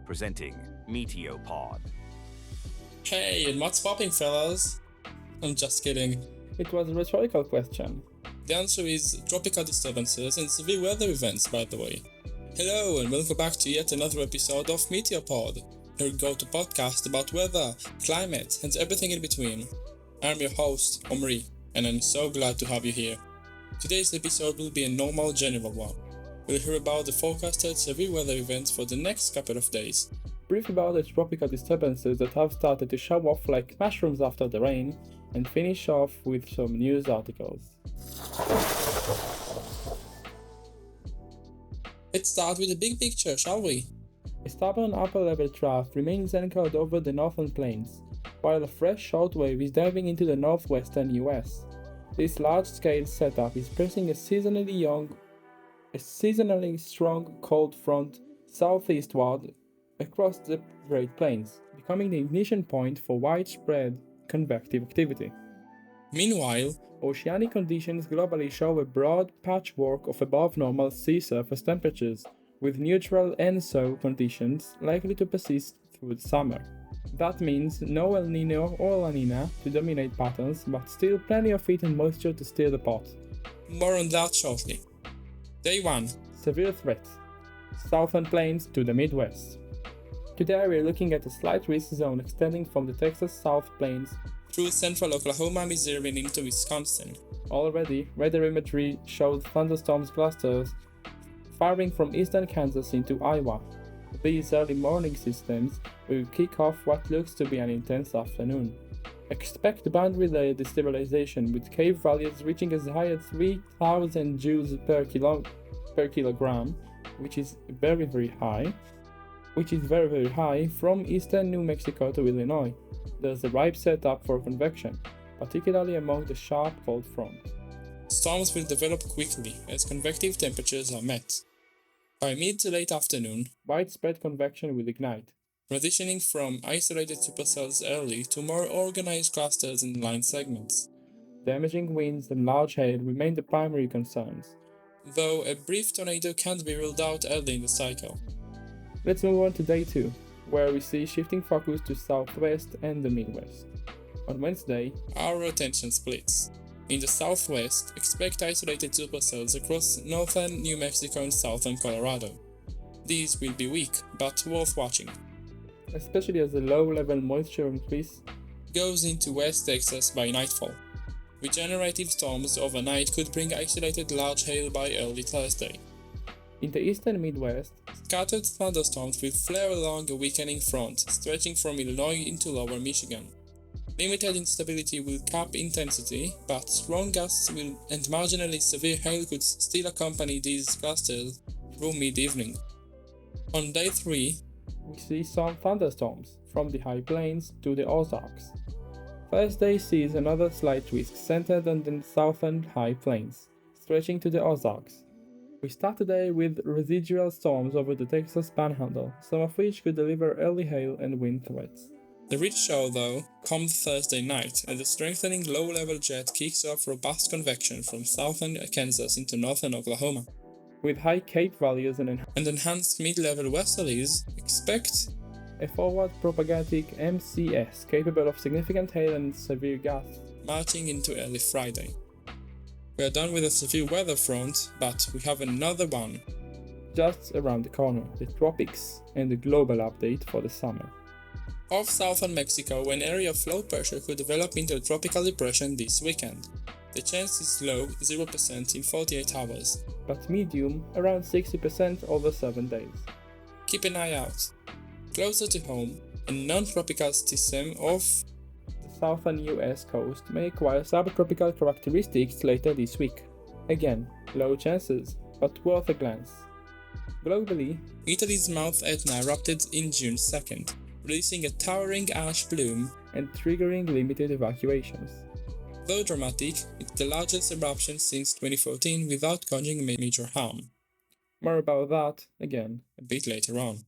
presenting Meteopod. Hey, and what's popping, fellas? I'm just kidding. It was a rhetorical question. The answer is tropical disturbances and severe weather events, by the way. Hello, and welcome back to yet another episode of Meteopod, your go-to podcast about weather, climate, and everything in between. I'm your host, Omri, and I'm so glad to have you here. Today's episode will be a normal general one. We'll hear about the forecasted severe weather events for the next couple of days. Brief about the tropical disturbances that have started to show off like mushrooms after the rain, and finish off with some news articles. Let's start with the big picture, shall we? A stubborn upper-level trough remains anchored over the northern plains, while a fresh shortwave is diving into the northwestern US. This large-scale setup is pressing a seasonally strong cold front southeastward across the Great Plains, becoming the ignition point for widespread convective activity. Meanwhile, oceanic conditions globally show a broad patchwork of above-normal sea surface temperatures, with neutral and so conditions likely to persist through the summer. That means no El Niño or La Niña to dominate patterns, but still plenty of heat and moisture to stir the pot. More on that shortly. Day 1. Severe threats. Southern plains to the Midwest. Today we're looking at a slight risk zone extending from the Texas South Plains through central Oklahoma, Missouri, and into Wisconsin. Already, weather imagery showed thunderstorms clusters firing from eastern Kansas into Iowa. These early morning systems will kick off what looks to be an intense afternoon. Expect boundary layer destabilization, with cave values reaching as high as 3,000 joules per kilogram, which is very high from eastern New Mexico to Illinois. There's a ripe setup for convection, particularly among the sharp cold front. Storms will develop quickly as convective temperatures are met. By mid to late afternoon, widespread convection will ignite, transitioning from isolated supercells early to more organized clusters and line segments. Damaging winds and large hail remain the primary concerns, though a brief tornado can't be ruled out early in the cycle. Let's move on to day 2, where we see shifting focus to southwest and the Midwest. On Wednesday, our attention splits. In the southwest, expect isolated supercells across northern New Mexico and southern Colorado. These will be weak, but worth watching, especially as the low-level moisture increase goes into West Texas by nightfall. Regenerative storms overnight could bring isolated large hail by early Thursday. In the eastern Midwest, scattered thunderstorms will flare along a weakening front, stretching from Illinois into lower Michigan. Limited instability will cap intensity, but strong gusts and marginally severe hail could still accompany these clusters through mid-evening. On day 3, we see some thunderstorms from the high plains to the Ozarks. Thursday sees another slight risk centered on the southern high plains, stretching to the Ozarks. We start today with residual storms over the Texas Panhandle, some of which could deliver early hail and wind threats. The real show, though, comes Thursday night, as the strengthening low-level jet kicks off robust convection from southern Kansas into northern Oklahoma. With high cape values and enhanced mid-level westerlies, expect a forward propagating MCS capable of significant hail and severe gusts marching into early Friday. We are done with the severe weather front, but we have another one just around the corner, the tropics, and the global update for the summer. Off southern Mexico, an area of low pressure could develop into a tropical depression this weekend. The chance is low, 0% in 48 hours, but medium, around 60% over 7 days. Keep an eye out. Closer to home, a non-tropical system off the southern US coast may acquire subtropical characteristics later this week. Again, low chances, but worth a glance. Globally, Italy's Mount Etna erupted in June 2nd, releasing a towering ash plume and triggering limited evacuations. Though dramatic, it's the largest eruption since 2014 without causing major harm. More about that, again, a bit later on.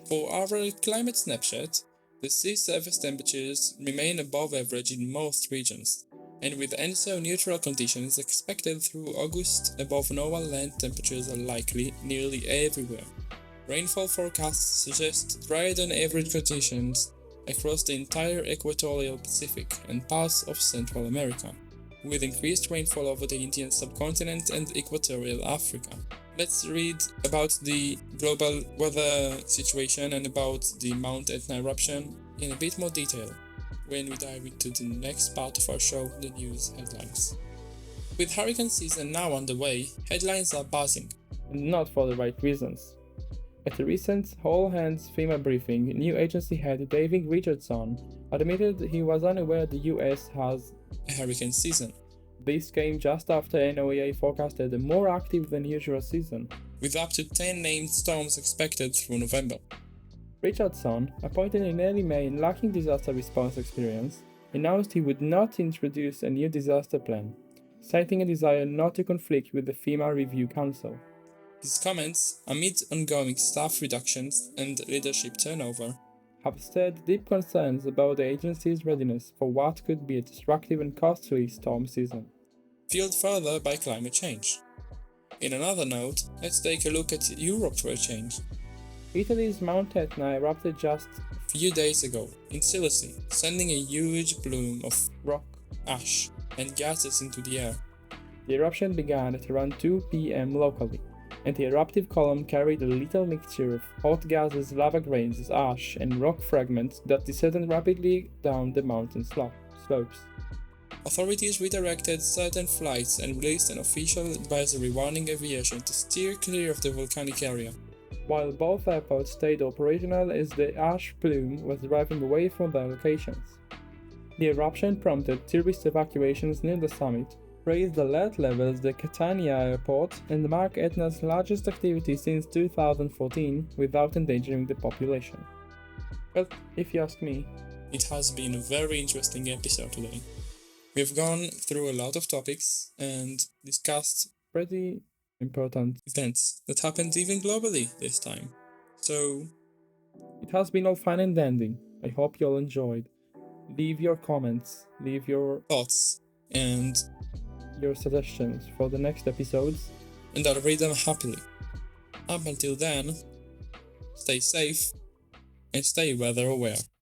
For our climate snapshot, the sea surface temperatures remain above average in most regions, and with ENSO neutral conditions expected through August, above normal land temperatures are likely nearly everywhere. Rainfall forecasts suggest drier than average conditions across the entire equatorial Pacific and parts of Central America, with increased rainfall over the Indian subcontinent and equatorial Africa. Let's read about the global weather situation and about the Mount Etna eruption in a bit more detail when we dive into the next part of our show, the news headlines. With hurricane season now underway, headlines are buzzing. And not for the right reasons. At a recent all-hands FEMA briefing, new agency head David Richardson admitted he was unaware the US has A hurricane season, This came just after NOAA forecasted a more active than usual season. with up to 10 named storms expected through November. Richardson, appointed in early May and lacking disaster response experience, announced he would not introduce a new disaster plan, citing a desire not to conflict with the FEMA Review Council. His comments, amid ongoing staff reductions and leadership turnover, Have stirred deep concerns about the agency's readiness for what could be a destructive and costly storm season. fueled further by climate change. In another note, let's take a look at Europe for a change. Italy's Mount Etna erupted just A few days ago, in Sicily, sending a huge plume of rock. ash and gases into the air. The eruption began at around 2 p.m. locally, and the eruptive column carried a lethal mixture of hot gases, lava grains, ash, and rock fragments that descended rapidly down the mountain slopes. Authorities redirected certain flights and released an official advisory warning aviation to steer clear of the volcanic area. While both airports stayed operational as the ash plume was driving away from their locations. The eruption prompted tourist evacuations near the summit, raised alert levels at the Catania airport, and marked Etna's largest activity since 2014 without endangering the population. But if you ask me, It has been a very interesting episode today. We've gone through a lot of topics and discussed pretty important. events that happened even globally this time. So, It has been all fun and dandy. I hope you all enjoyed. Leave your comments, leave your thoughts, and suggestions for the next episodes. I'll read them happily. Up until then, stay safe and stay weather aware.